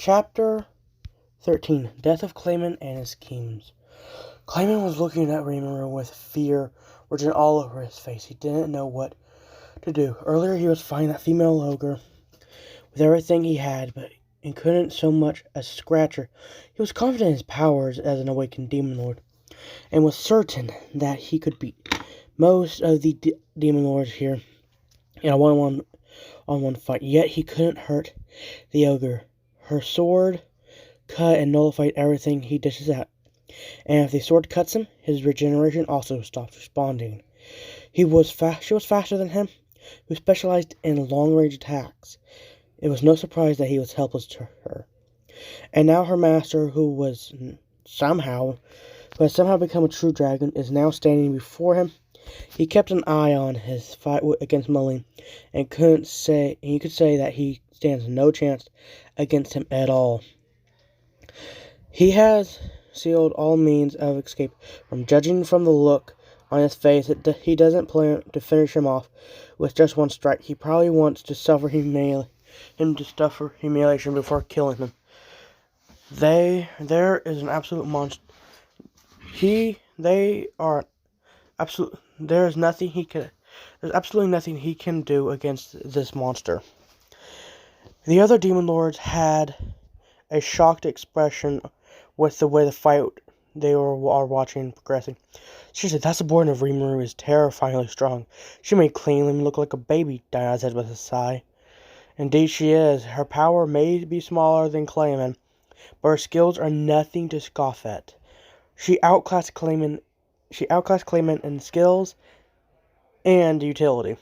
Chapter 13. Death of Clayman and His Schemes. Clayman was looking at Rimiru with fear written all over his face. He didn't know what to do. Earlier he was fighting that female ogre with everything he had, but he couldn't so much as scratch her. He was confident in his powers as an awakened demon lord, and was certain that he could beat most of the demon lords here in a one-on-one fight. Yet he couldn't hurt the ogre. Her sword cut and nullified everything he dishes out, and if the sword cuts him, his regeneration also stops responding. She was faster than him, who specialized in long-range attacks. It was no surprise that he was helpless to her. And now her master, who has somehow become a true dragon, is now standing before him. He kept an eye on his fight against Milim, and you could say that he stands no chance against him at all. He has sealed all means of escape. Judging from the look on his face, he doesn't plan to finish him off with just one strike. He probably wants to suffer humiliation before killing him. There is an absolute monster. There's absolutely nothing he can do against this monster. The other demon lords had a shocked expression with the way the fight they are watching progressing. Seriously, that subordinate of Rimiru is terrifyingly strong. She made Clayman look like a baby, Diana said with a sigh. Indeed she is. Her power may be smaller than Clayman, but her skills are nothing to scoff at. She outclassed Clayman in skills and utility,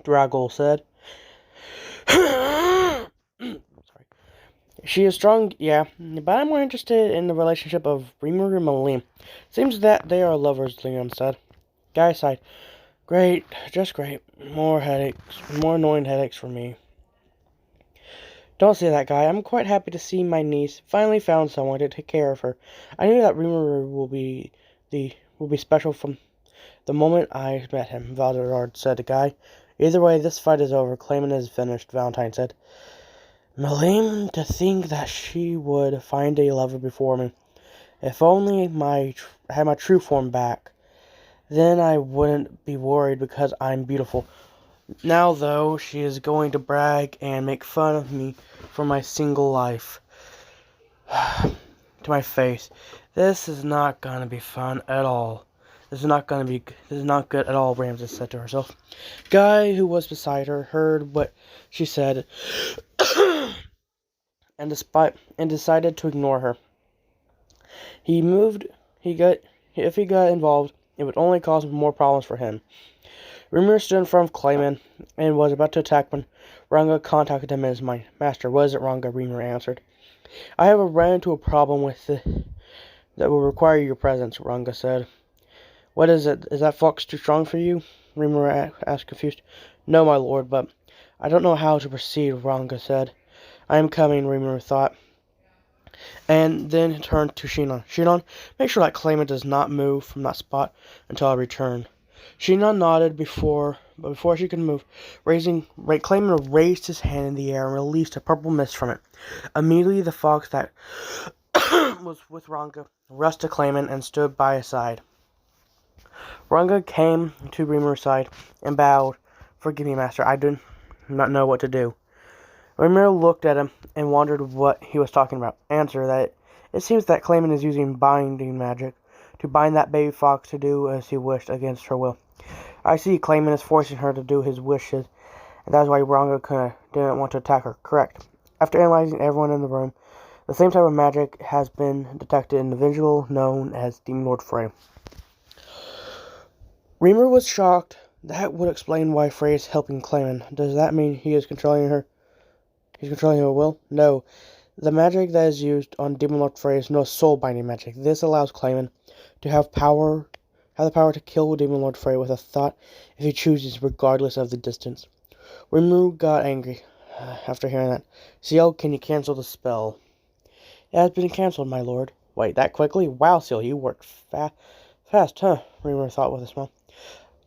Dragol said. She is strong, yeah, but I'm more interested in the relationship of Rimiru and Milim. Seems that they are lovers, Leon said. Guy sighed. Great, just great. More annoying headaches for me. Don't say that, Guy. I'm quite happy to see my niece finally found someone to take care of her. I knew that Rimiru will be special from the moment I met him, Valderard said to Guy. Either way, this fight is over. Clayman is finished, Valentine said. Milim, to think that she would find a lover before me. If only I had my true form back. Then I wouldn't be worried because I'm beautiful. Now, though, she is going to brag and make fun of me for my single life. To my face. This is not going to be fun at all. This is not good at all, Ramses said to herself. Guy, who was beside her, heard what she said and decided to ignore her. If he got involved, it would only cause more problems for him. Rimiru stood in front of Clayman and was about to attack when Ranga contacted him as my master. What is it, Ranga? Rimiru answered. I have run into a problem that will require your presence, Ranga said. What is it? Is that fox too strong for you? Rimiru asked, confused. No, my lord, but I don't know how to proceed, Ranga said. I am coming, Rimiru thought, and then turned to Shinon. Shinon, make sure that Clayman does not move from that spot until I return. Shinon nodded before she could move. Clayman raised his hand in the air and released a purple mist from it. Immediately, the fox that was with Ranga rushed to Clayman and stood by his side. Ranga came to Rimiru's side and bowed. Forgive me, master, I do not know what to do. Rimiru looked at him and wondered what he was talking about. Answer that it seems that Clayman is using binding magic to bind that baby fox to do as he wished against her will. I see Clayman is forcing her to do his wishes, and that is why Ranga didn't want to attack her. Correct. After analyzing everyone in the room, the same type of magic has been detected in the individual known as Demon Lord Frey. Rimiru was shocked. That would explain why Frey is helping Clayman. Does that mean he is controlling her? He's controlling her will? No. The magic that is used on Demon Lord Frey is no soul-binding magic. This allows Clayman to have the power to kill Demon Lord Frey with a thought if he chooses, regardless of the distance. Rimiru got angry after hearing that. Seal, can you cancel the spell? It has been cancelled, my lord. Wait, that quickly? Wow, Seal, you worked fast, huh? Rimiru thought with a smile.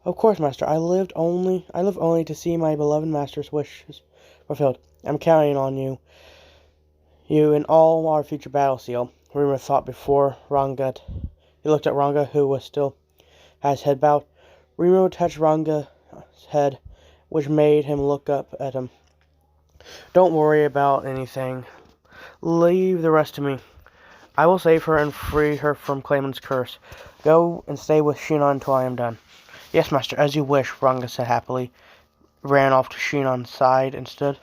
Of course, master. I live only to see my beloved master's wishes fulfilled. I'm counting on you. You and all our future battle seal, Rimiru thought before Ranga. He looked at Ranga, who was still had his head bowed. Rimiru touched Ranga's head, which made him look up at him. Don't worry about anything. Leave the rest to me. I will save her and free her from Clayman's curse. Go and stay with Shinon until I am done. Yes, master, as you wish, Ranga said happily. Ran off to Shinon's side and stood.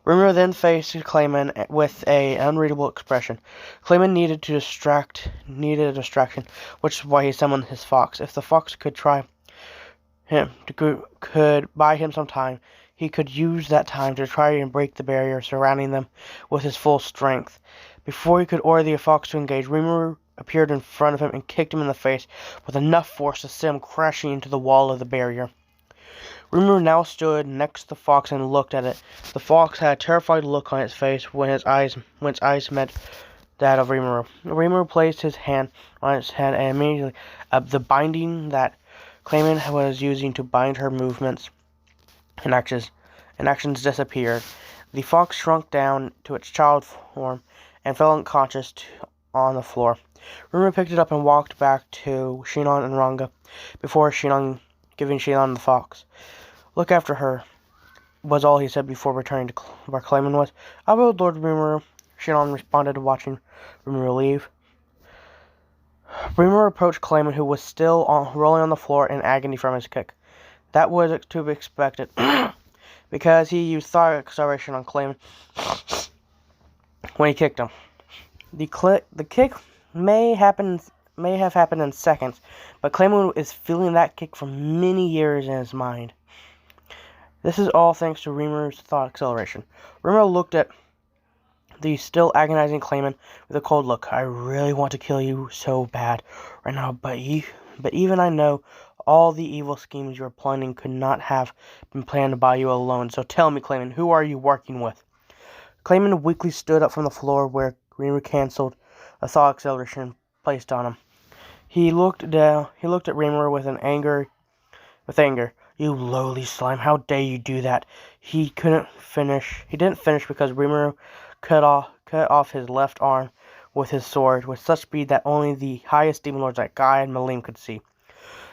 Rimiru then faced Clayman with an unreadable expression. Clayman needed a distraction, which is why he summoned his fox. If the fox could buy him some time, he could use that time to try and break the barrier surrounding them with his full strength. Before he could order the fox to engage, Rimiru appeared in front of him and kicked him in the face with enough force to send him crashing into the wall of the barrier. Rimiru now stood next to the fox and looked at it. The fox had a terrified look on its face when its eyes met that of Rimiru. Rimiru placed his hand on its head and immediately the binding that Clayman was using to bind her movements and actions disappeared. The fox shrunk down to its child form and fell unconscious on the floor. Rimiru picked it up and walked back to Shinon and Ranga before giving Shinon the fox. Look after her, was all he said before returning to where Clayman was. I will, Lord Rimiru. Shinon responded, watching Rimiru leave. Rimiru approached Clayman, who was still rolling on the floor in agony from his kick. That was to be expected, because he used thought acceleration on Clayman when he kicked him. The kick may have happened in seconds, but Clayman is feeling that kick for many years in his mind. This is all thanks to Rimiru's thought acceleration. Rimiru looked at the still agonizing Clayman with a cold look. I really want to kill you so bad right now, but even I know all the evil schemes you are planning could not have been planned by you alone. So tell me, Clayman, who are you working with? Clayman weakly stood up from the floor where Rimiru canceled a thought acceleration placed on him. He looked at Rimiru with anger. You lowly slime, how dare you do that? He didn't finish because Rimiru cut off his left arm with his sword with such speed that only the highest demon lords like Guy and Milim could see.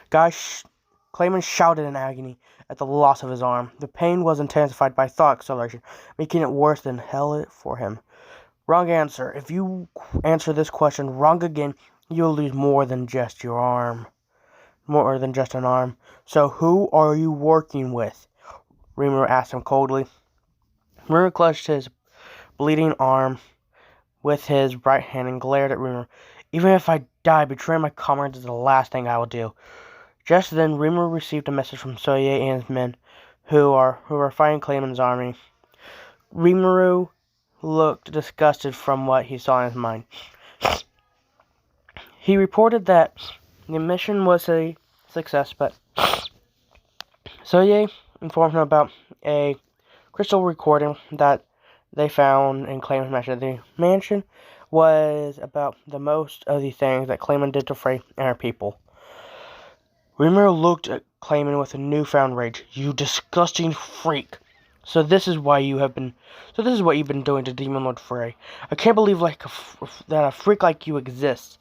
Clayman shouted in agony at the loss of his arm. The pain was intensified by thought acceleration, making it worse than hell for him. Wrong answer. If you answer this question wrong again, you'll lose more than just your arm. More than just an arm. So who are you working with? Rimiru asked him coldly. Rimiru clutched his bleeding arm with his right hand and glared at Rimiru. Even if I die, betraying my comrades is the last thing I will do. Just then, Rimiru received a message from Soye and his men, who were fighting Clayman's army. Rimiru looked disgusted from what he saw in his mind. He reported that the mission was a success, but Soye informed him about a crystal recording that they found in Clayman's mansion. The mansion was about the most of the things that Clayman did to Frey and her people. Rimiru looked at Clayman with a newfound rage. You disgusting freak! So this is what you've been doing to Demon Lord Frey. I can't believe that a freak like you exists.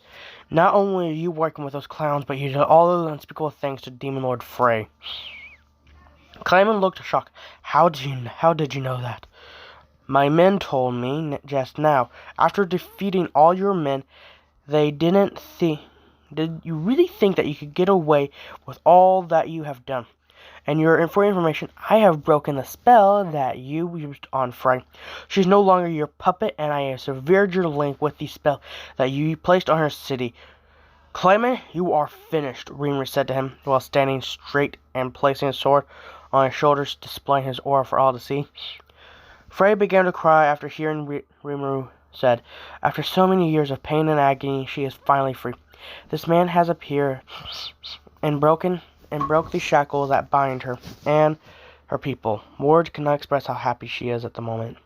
Not only are you working with those clowns, but you did all those unspeakable things to Demon Lord Frey. Clayman looked shocked. How did you know that? My men told me just now. After defeating all your men, they didn't think. Did you really think that you could get away with all that you have done? And for your information, I have broken the spell that you used on Frey. She's no longer your puppet, and I have severed your link with the spell that you placed on her city. Clayman, you are finished, Rimiru said to him, while standing straight and placing his sword on his shoulders, displaying his aura for all to see. Frey began to cry after hearing Rimiru said, after so many years of pain and agony, she is finally free. This man has appeared and broke the shackles that bind her and her people. Words cannot express how happy she is at the moment.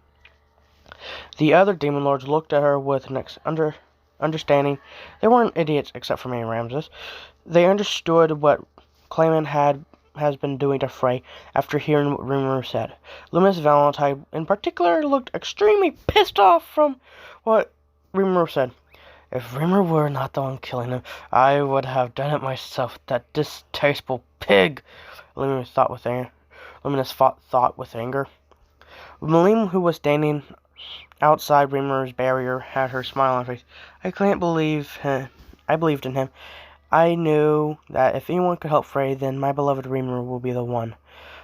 The other demon lords looked at her with an understanding. They weren't idiots except for me and Ramses. They understood what Clayman had has been doing to Frey after hearing what Rimiru said. Luminous Valentine, in particular, looked extremely pissed off from what Rimiru said. If Rimiru were not the one killing him, I would have done it myself. That distasteful pig! Luminous thought with anger. Milim, who was standing outside Rimiru's barrier, had her smile on her face. I believed in him. I knew that if anyone could help Frey, then my beloved Rimiru will be the one.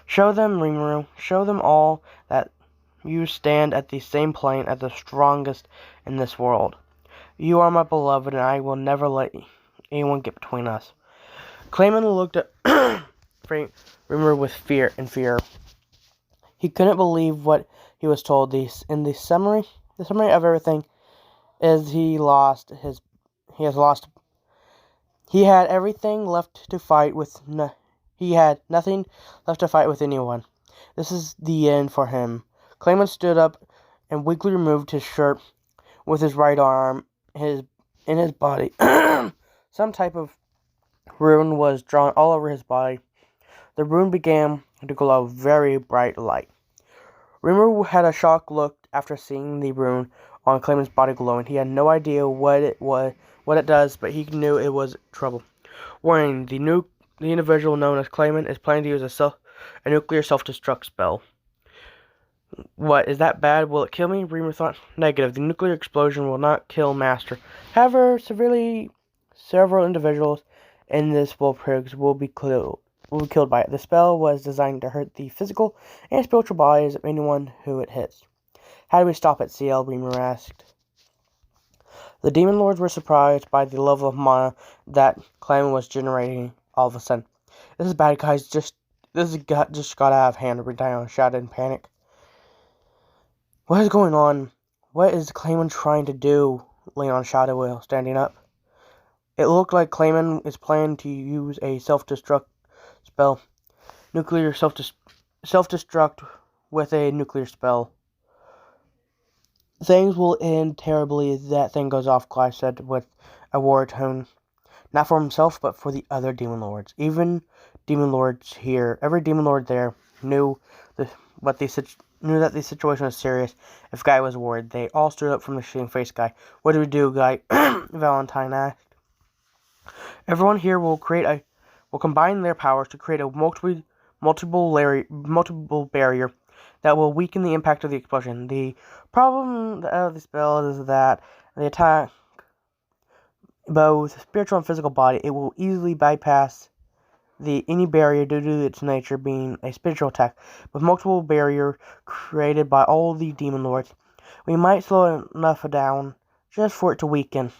Show them, Rimiru. Show them all that you stand at the same plane as the strongest in this world. You are my beloved, and I will never let anyone get between us. Clayman looked at Rimiru with fear. He couldn't believe what he was told. The summary of everything is he had everything left to fight with. He had nothing left to fight with anyone. This is the end for him. Clayman stood up and weakly removed his shirt with his right arm. In his body, some type of rune was drawn all over his body. The rune began to glow very bright light. Rimiru had a shocked look after seeing the rune on Clayman's body glowing. He had no idea what it does, but he knew it was trouble. Warning: the individual known as Clayman is planning to use a nuclear self-destruct spell. What, is that bad? Will it kill me? Rimiru thought. Negative. The nuclear explosion will not kill Master. However, several individuals in this Wolfrigs will be killed by it. The spell was designed to hurt the physical and spiritual bodies of anyone who it hits. How do we stop it, CL? Rimiru asked. The Demon Lords were surprised by the level of mana that Clayman was generating all of a sudden. This is bad, guys. This just got out of hand. Diana shouted in panic. What is going on? What is Clayman trying to do? Leon shouted while standing up. It looked like Clayman is planning to use a self-destruct spell. Nuclear self-destruct with a nuclear spell. Things will end terribly if that thing goes off, Clive said with a war tone. Not for himself, but for the other Demon Lords. Even Demon Lords here, every Demon Lord there knew that the situation was serious. If Guy was worried, they all stood up from the shame-faced Guy. What do we do, Guy? Valentine asked. Everyone here will combine their powers to create a multiple barrier that will weaken the impact of the explosion. The problem of the spell is that they attack both spiritual and physical body. It will easily bypass any barrier due to its nature being a spiritual attack. With multiple barrier created by all the Demon Lords, we might slow enough down just for it to weaken,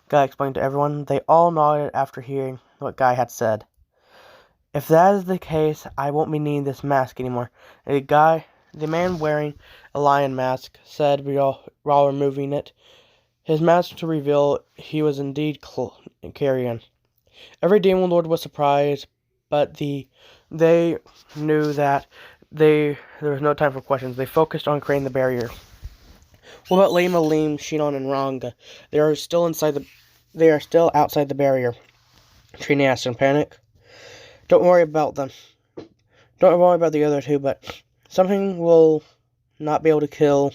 Guy explained to everyone. They all nodded after hearing what Guy had said. If that is the case, I won't be needing this mask anymore. The man wearing a lion mask said while removing it. His mask to reveal he was indeed carrying. Every Demon Lord was surprised, but they knew that there was no time for questions. They focused on creating the barrier. What about Milim, Shinon, and Ranga? They are still outside the barrier. Trini asked in panic. Don't worry about them. Don't worry about the other two, but something will not be able to kill.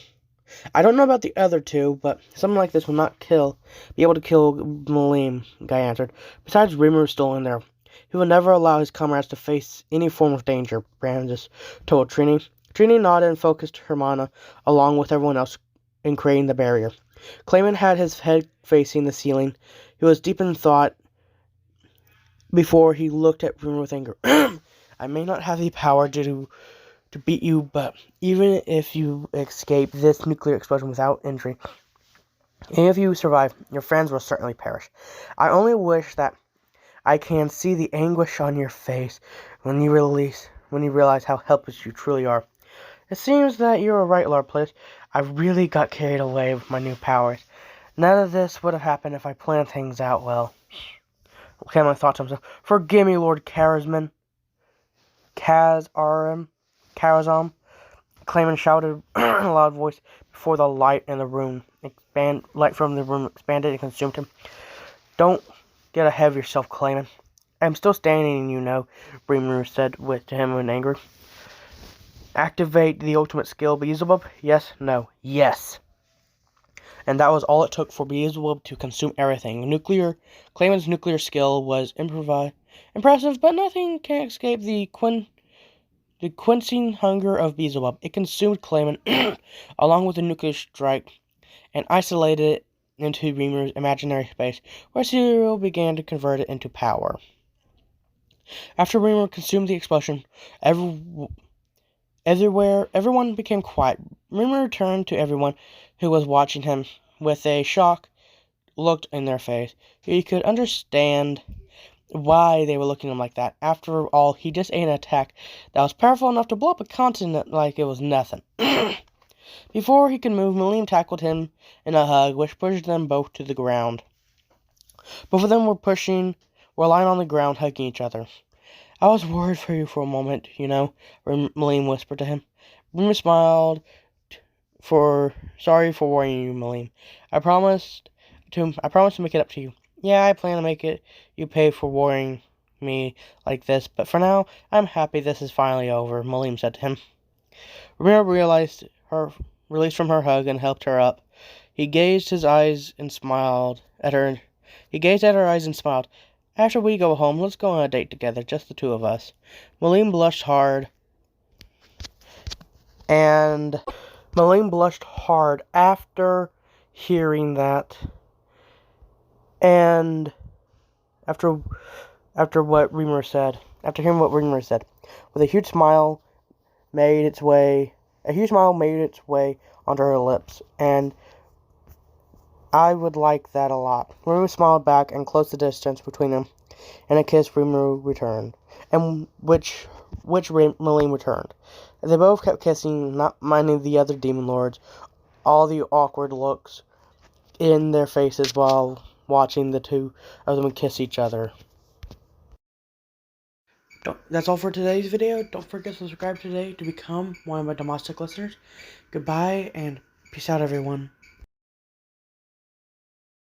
I don't know about the other two, but something like this will not be able to kill Milim, Guy answered. Besides, Rimiru is still in there. He will never allow his comrades to face any form of danger, Brandis told Trini. Trini nodded and focused her mana, along with everyone else, in creating the barrier. Clayman had his head facing the ceiling. He was deep in thought before he looked at Rimiru with anger. I may not have the power to beat you, but even if you escape this nuclear explosion without injury, and if you survive, your friends will certainly perish. I only wish that I can see the anguish on your face when you realize how helpless you truly are. It seems that you were right, Lord Plis. I really got carried away with my new powers. None of this would have happened if I planned things out well. Cameron thought to himself, Forgive me, Lord Karazam. Clayman shouted in a loud voice before the light from the room expanded and consumed him. Don't get ahead of yourself, Clayman. I'm still standing, you know, Rimiru said to him in anger. Activate the ultimate skill, Beelzebub? Yes, no, yes. And that was all it took for Beelzebub to consume everything. Clayman's nuclear skill was impressive, but nothing can escape the quenching hunger of Beelzebub. It consumed Clayman along with the nuclear strike and isolated it into Rimiru's imaginary space, where Serial began to convert it into power. After Rimiru consumed the explosion, everyone became quiet. Rimiru turned to everyone who was watching him with a shocked look in their face. He could understand why they were looking at him like that. After all, he just ate an attack that was powerful enough to blow up a continent like it was nothing. Before he could move, Milim tackled him in a hug, which pushed them both to the ground. Both of them were lying on the ground, hugging each other. I was worried for you for a moment, you know, Milim whispered to him. Rima smiled. Sorry for worrying you, Milim. I promised to make it up to you. Yeah, I plan to make you pay for worrying me like this, but for now, I'm happy this is finally over, Milim said to him. Rima released from her hug and helped her up. He gazed at her eyes and smiled. After we go home, let's go on a date together, just the two of us. Milim blushed hard after hearing that. And after what Rimiru said, with a huge smile made its way onto her lips, and I would like that a lot. Rimiru smiled back and closed the distance between them, and a kiss Rimiru returned, and which Milim returned. They both kept kissing, not minding the other demon lords, all the awkward looks in their faces while watching the two of them kiss each other. That's all for today's video. Don't forget to subscribe today to become one of my domestic listeners. Goodbye and peace out, everyone.